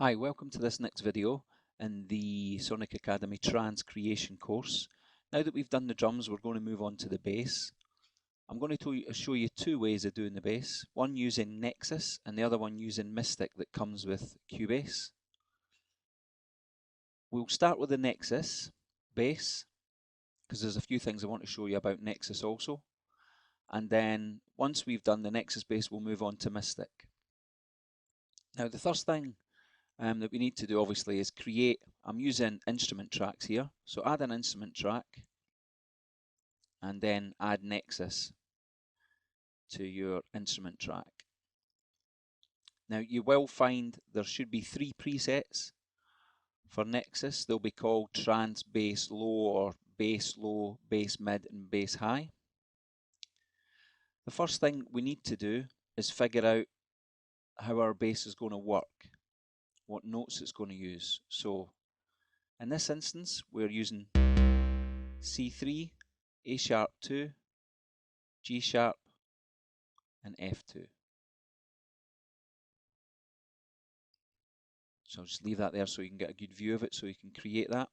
Hi, welcome to this next video in the Sonic Academy Trance creation course. Now that we've done the drums, we're going to move on to the bass. I'm going to show you two ways of doing the bass, one using Nexus and the other one using Mystic that comes with Cubase. We'll start with the Nexus bass because there's a few things I want to show you about Nexus also. And then once we've done the Nexus bass, we'll move on to Mystic. Now the first thing that we need to do obviously is create, I'm using instrument tracks here, so add an instrument track and then add Nexus to your instrument track. Now you will find there should be 3 presets for Nexus. They'll be called Trance Bass Low or Bass Low, Bass Mid and Bass High. The first thing we need to do is figure out how our bass is going to work, what notes it's going to use. So in this instance we're using C3, A sharp 2, G sharp and F2. So I'll just leave that there so you can get a good view of it so you can create that.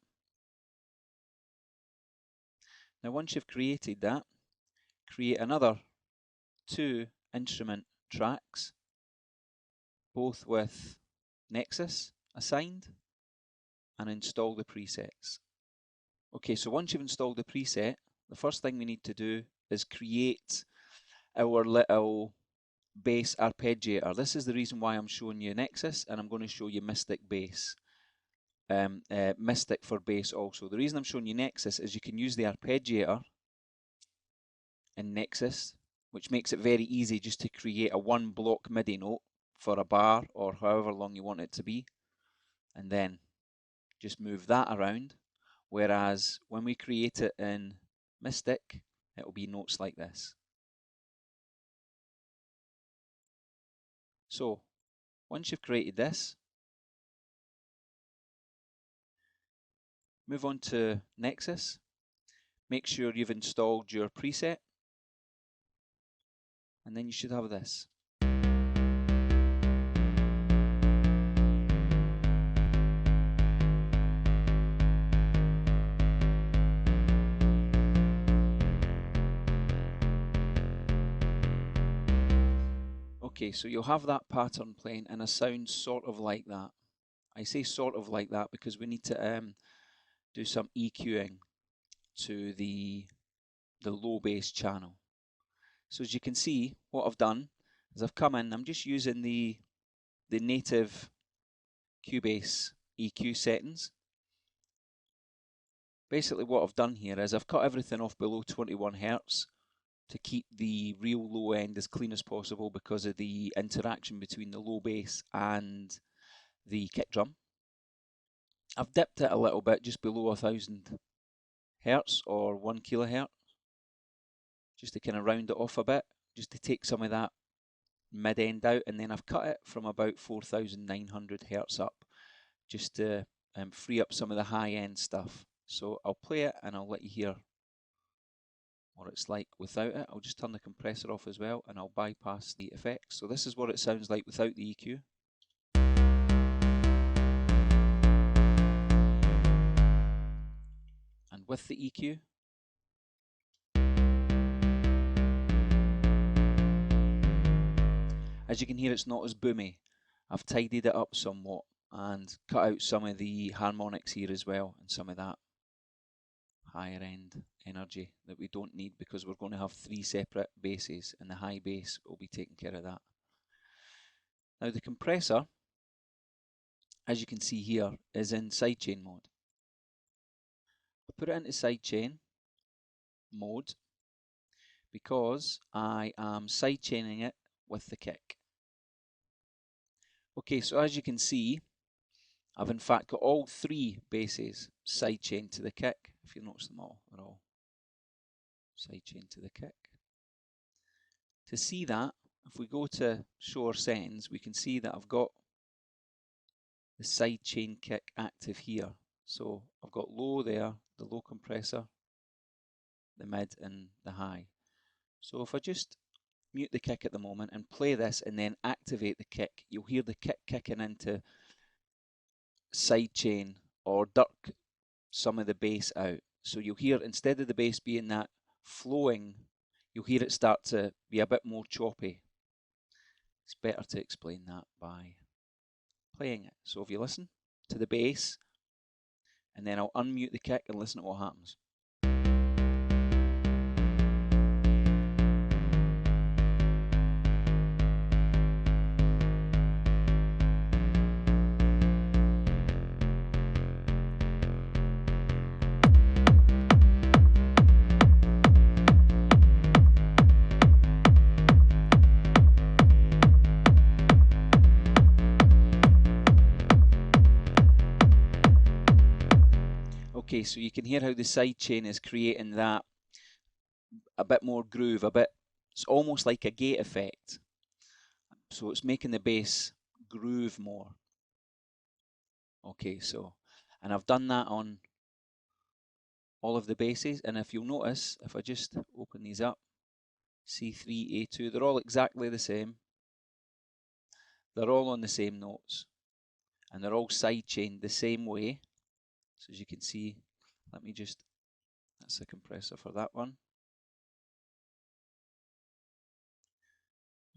Now once you've created that, create another 2 instrument tracks, both with Nexus assigned, and install the presets. Okay, so once you've installed the preset, the first thing we need to do is create our little bass arpeggiator. This is the reason why I'm showing you Nexus and I'm going to show you Mystic bass. Mystic for bass also. The reason I'm showing you Nexus is you can use the arpeggiator in Nexus, which makes it very easy just to create a 1 block MIDI note for a bar or however long you want it to be, and then just move that around. Whereas when we create it in Mystic, it will be notes like this. So once you've created this, move on to Nexus. Make sure you've installed your preset, and then you should have this. Okay, so you'll have that pattern playing and a sound sort of like that. I say sort of like that because we need to do some EQing to the low bass channel. So as you can see, what I've done is I've come in, I'm just using the native Cubase EQ settings. Basically what I've done here is I've cut everything off below 21 Hz to keep the real low end as clean as possible because of the interaction between the low bass and the kick drum. I've dipped it a little bit just below 1000 Hz or 1 kHz just to kind of round it off a bit, just to take some of that mid end out, and then I've cut it from about 4900 Hz up just to free up some of the high end stuff. So I'll play it and I'll let you hear what it's like without it. I'll just turn the compressor off as well and I'll bypass the effects. So this is what it sounds like without the EQ. And with the EQ. As you can hear, it's not as boomy. I've tidied it up somewhat and cut out some of the harmonics here as well and some of that higher end energy that we don't need because we're going to have 3 separate basses and the high bass will be taking care of that. Now the compressor, as you can see here, is in sidechain mode. I put it into sidechain mode because I am sidechaining it with the kick. Okay, so as you can see, I've in fact got all 3 basses sidechained to the kick. If you notice them all, they're all sidechained to the kick. To see that, if we go to show our settings, we can see that I've got the sidechain kick active here. So I've got low there, the low compressor, the mid and the high. So if I just mute the kick at the moment and play this and then activate the kick, you'll hear the kick kicking into sidechain or duck some of the bass out. So you'll hear, instead of the bass being that flowing, you'll hear it start to be a bit more choppy. It's better to explain that by playing it. So if you listen to the bass, and then I'll unmute the kick and listen to what happens. Okay, so you can hear how the sidechain is creating that a bit more groove, it's almost like a gate effect. So it's making the bass groove more. Okay, so, and I've done that on all of the basses, and if you'll notice, if I just open these up, C3, A2, they're all exactly the same. They're all on the same notes, and they're all sidechained the same way. So as you can see, that's the compressor for that one.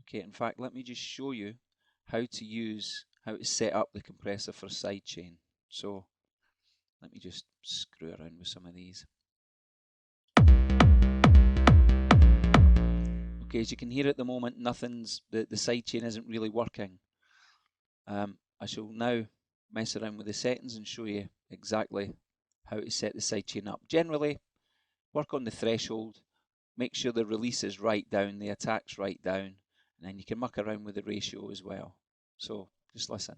Okay, in fact, let me just show you how to set up the compressor for sidechain. So let me just screw around with some of these. Okay, as you can hear at the moment, the sidechain isn't really working. I shall now mess around with the settings and show you exactly how to set the sidechain up. Generally, work on the threshold, make sure the release is right down, the attack's right down, and then you can muck around with the ratio as well. So just listen.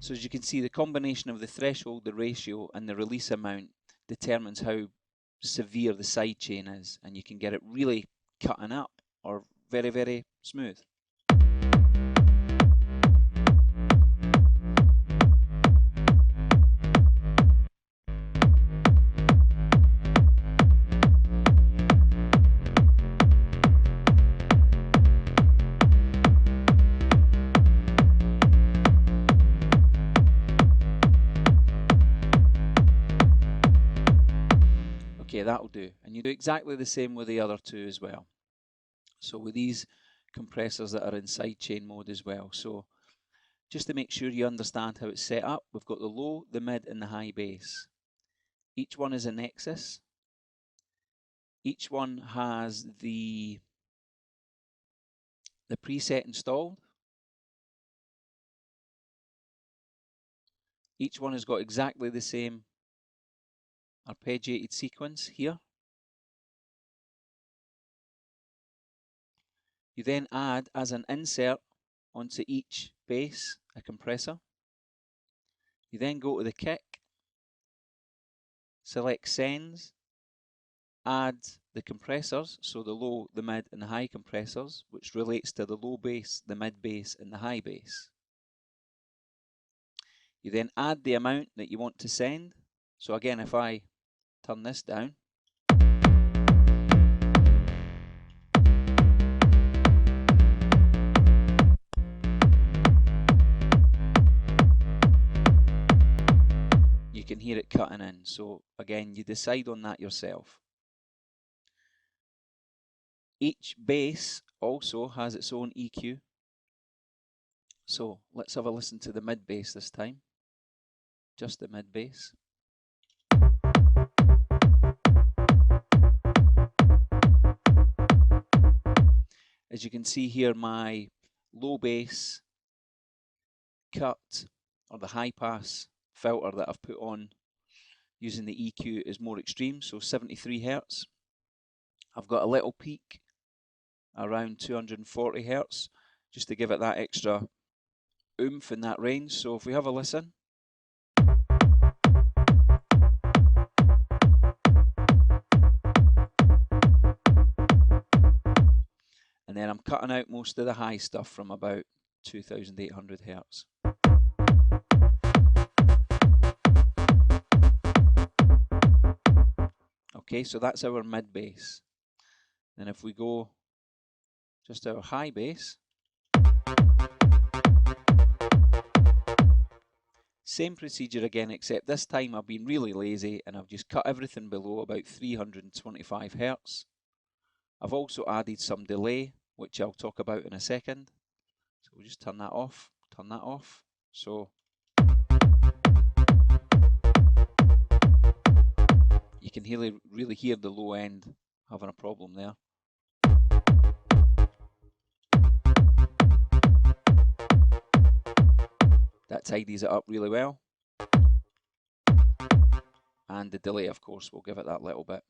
So as you can see, the combination of the threshold, the ratio, and the release amount determines how severe the sidechain is, and you can get it really cutting up or very, very smooth. Okay, that'll do. And you do exactly the same with the other two as well. So with these compressors that are in sidechain mode as well. So just to make sure you understand how it's set up, we've got the low, the mid, and the high bass. Each one is a Nexus. Each one has the preset installed. Each one has got exactly the same arpeggiated sequence here. You then add, as an insert onto each bass, a compressor. You then go to the kick, select sends, add the compressors, so the low, the mid, and the high compressors, which relates to the low bass, the mid bass, and the high bass. You then add the amount that you want to send. So again, if I turn this down, you can hear it cutting in. So again, you decide on that yourself. Each bass also has its own EQ. So let's have a listen to the mid bass this time. Just the mid bass. As you can see here, my low bass cut, or the high pass filter that I've put on using the EQ is more extreme, so 73 Hz. I've got a little peak around 240 Hz, just to give it that extra oomph in that range. So if we have a listen. And then I'm cutting out most of the high stuff from about 2800 Hz. Okay, so that's our mid bass. Then if we go just our high bass, same procedure again, except this time I've been really lazy and I've just cut everything below about 325 Hz. I've also added some delay, which I'll talk about in a second. So we'll just turn that off, turn that off. So you can really hear the low end having a problem there. That tidies it up really well. And the delay, of course, will give it that little bit.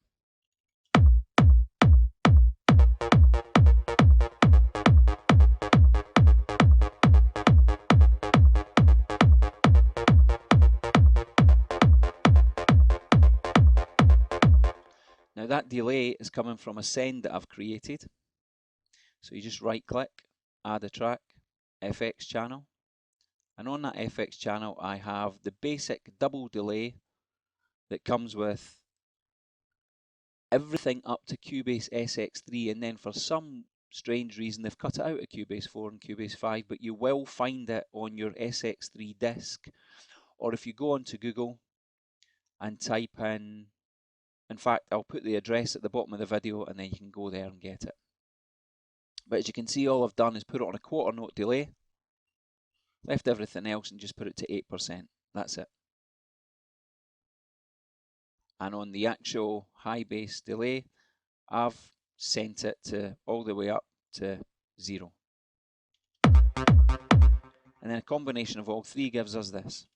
Now that delay is coming from a send that I've created. So you just right click, add a track, FX channel. And on that FX channel, I have the basic double delay that comes with everything up to Cubase SX3. And then for some strange reason, they've cut it out of Cubase 4 and Cubase 5, but you will find it on your SX3 disc. Or if you go onto Google and type in fact, I'll put the address at the bottom of the video and then you can go there and get it. But as you can see, all I've done is put it on a quarter note delay, left everything else and just put it to 8%. That's it. And on the actual high bass delay, I've sent it to all the way up to 0. And then a combination of all three gives us this.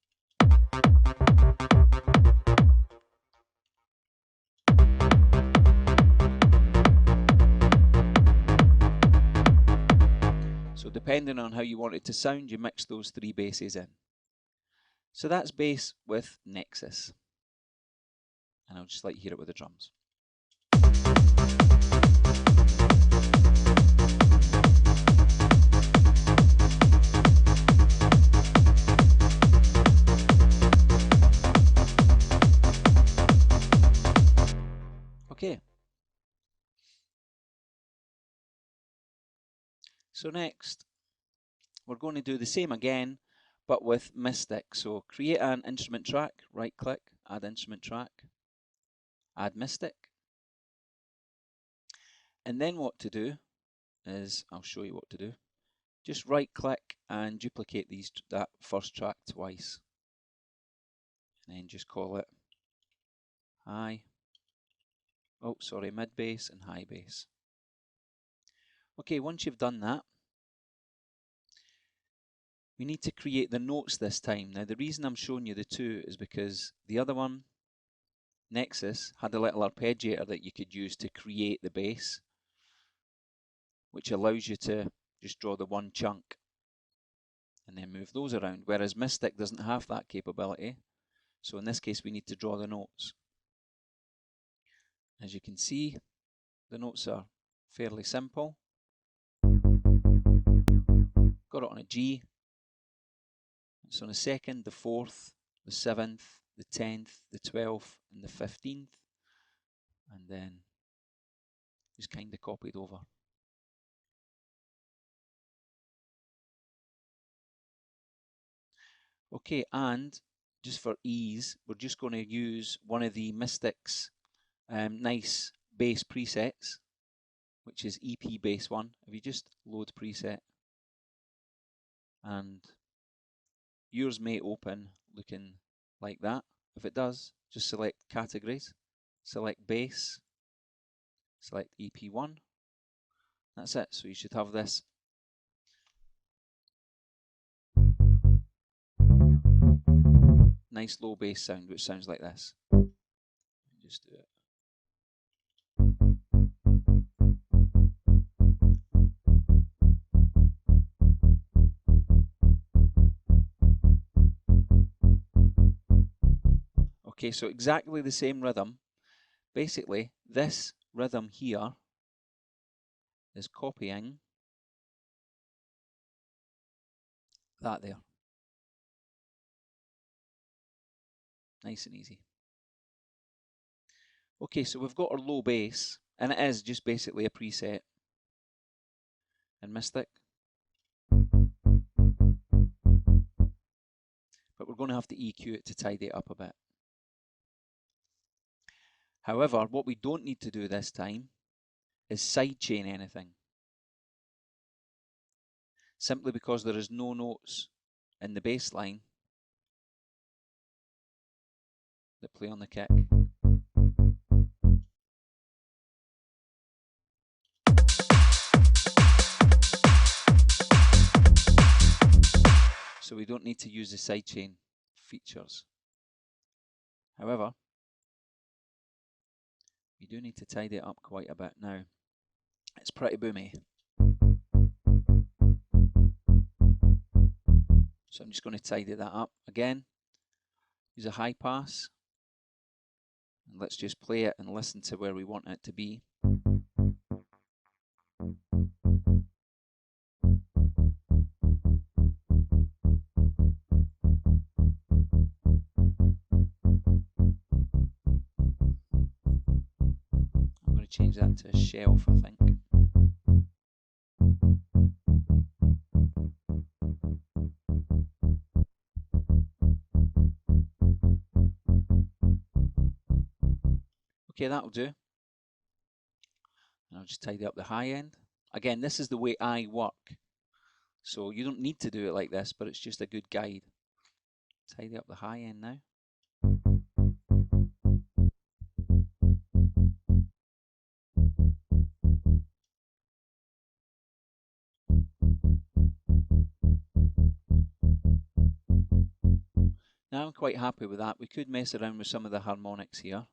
So depending on how you want it to sound, you mix those three basses in. So that's bass with Nexus. And I'll just let you hear it with the drums. Okay. So next, we're going to do the same again, but with Mystic. So create an instrument track, right click, add instrument track, add Mystic. And then what to do is, I'll show you what to do. Just right click and duplicate that first track twice. And then just call it mid bass and high bass. Okay, once you've done that, we need to create the notes this time. Now the reason I'm showing you the two is because the other one, Nexus, had a little arpeggiator that you could use to create the bass, which allows you to just draw the one chunk and then move those around, whereas Mystic doesn't have that capability. So in this case, we need to draw the notes. As you can see, the notes are fairly simple. Got it on a G. It's on the 2nd, the 4th, the 7th, the 10th, the 12th, and the 15th. And then just kind of copied over. Okay, and just for ease, we're just going to use one of the Mystic's nice bass presets, which is EP Bass 1. If you just load preset, and yours may open looking like that. If it does, just select categories, select bass, select EP1. That's it. So you should have this. nice low bass sound, which sounds like this. Just do it. Okay, so exactly the same rhythm. Basically, this rhythm here is copying that there. Nice and easy. Okay, so we've got our low bass, and it is just basically a preset in Mystic. But we're going to have to EQ it to tidy it up a bit. However, what we don't need to do this time is sidechain anything. Simply because there is no notes in the bass line that play on the kick. So we don't need to use the sidechain features. However, we do need to tidy it up quite a bit now. It's pretty boomy. So I'm just going to tidy that up again. Use a high pass. And let's just play it and listen to where we want it to be. I'm going to change that to a shelf, I think. Okay, that'll do. And I'll just tidy up the high end. Again, this is the way I work. So you don't need to do it like this, but it's just a good guide. Tidy up the high end now. Now I'm quite happy with that. We could mess around with some of the harmonics here.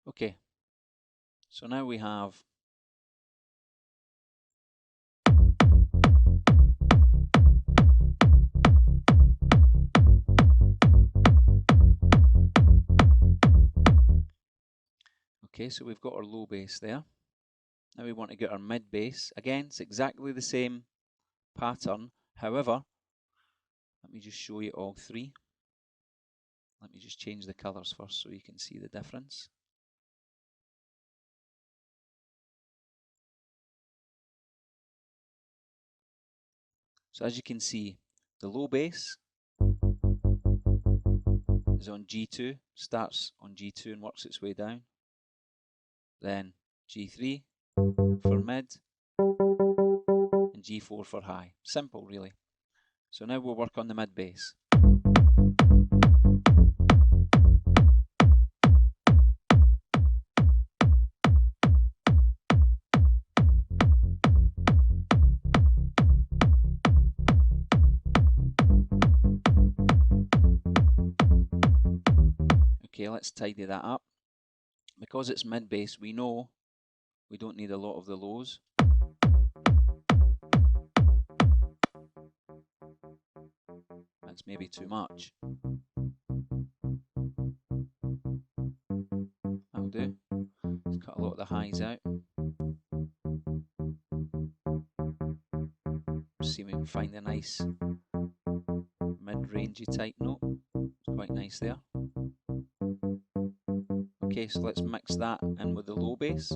Okay, so now we have okay, so we've got our low bass there. Now we want to get our mid bass. Again, it's exactly the same pattern. However, let me just show you all three. Let me just change the colors first so you can see the difference. So as you can see, the low bass is on G2, starts on G2 and works its way down. Then G3 for mid and G4 for high. Simple, really. So now we'll work on the mid bass. Okay, let's tidy that up. Because it's mid bass, we know we don't need a lot of the lows. That's maybe too much. That'll do. Let's cut a lot of the highs out. See if we can find a nice mid-rangey type note. It's quite nice there. Okay, so let's mix that in with the low bass.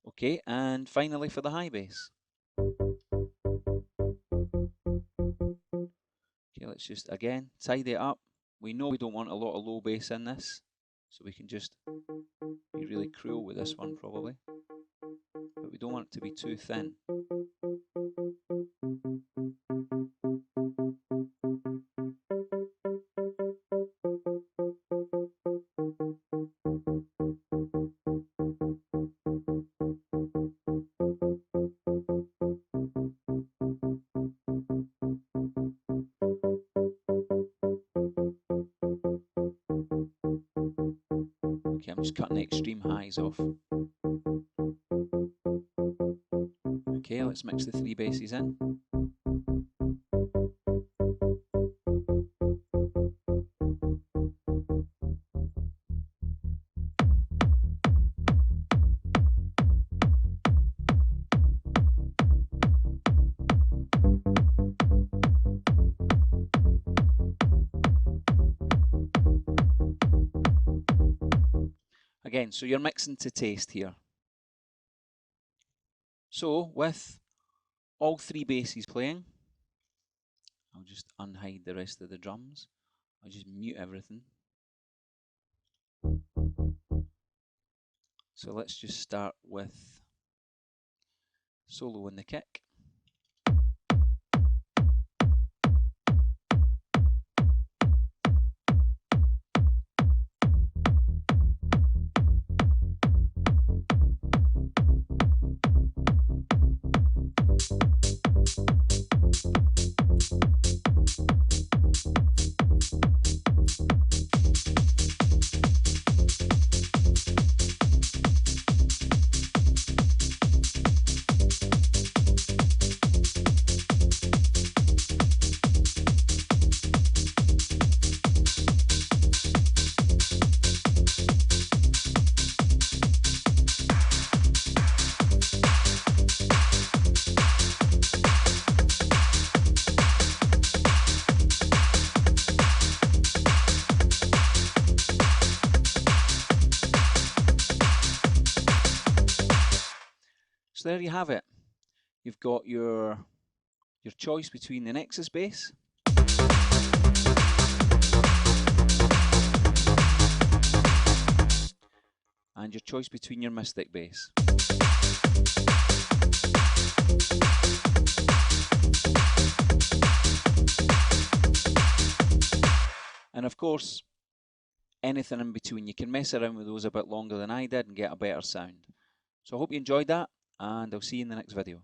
Okay, and finally for the high bass. Okay, let's just again tidy it up we know we don't want a lot of low bass in this, so we can just be really cruel with this one probably, but we don't want it to be too thin. Okay, I'm just cutting the extreme highs off. Okay, let's mix the three basses in. Again, so you're mixing to taste here. So with all three basses playing, I'll just unhide the rest of the drums. I'll just mute everything. So let's just start with solo in the kick. So there you have it. You've got your choice between the Nexus bass and your choice between your Mystic bass. And of course, anything in between. You can mess around with those a bit longer than I did and get a better sound. So I hope you enjoyed that, and I'll see you in the next video.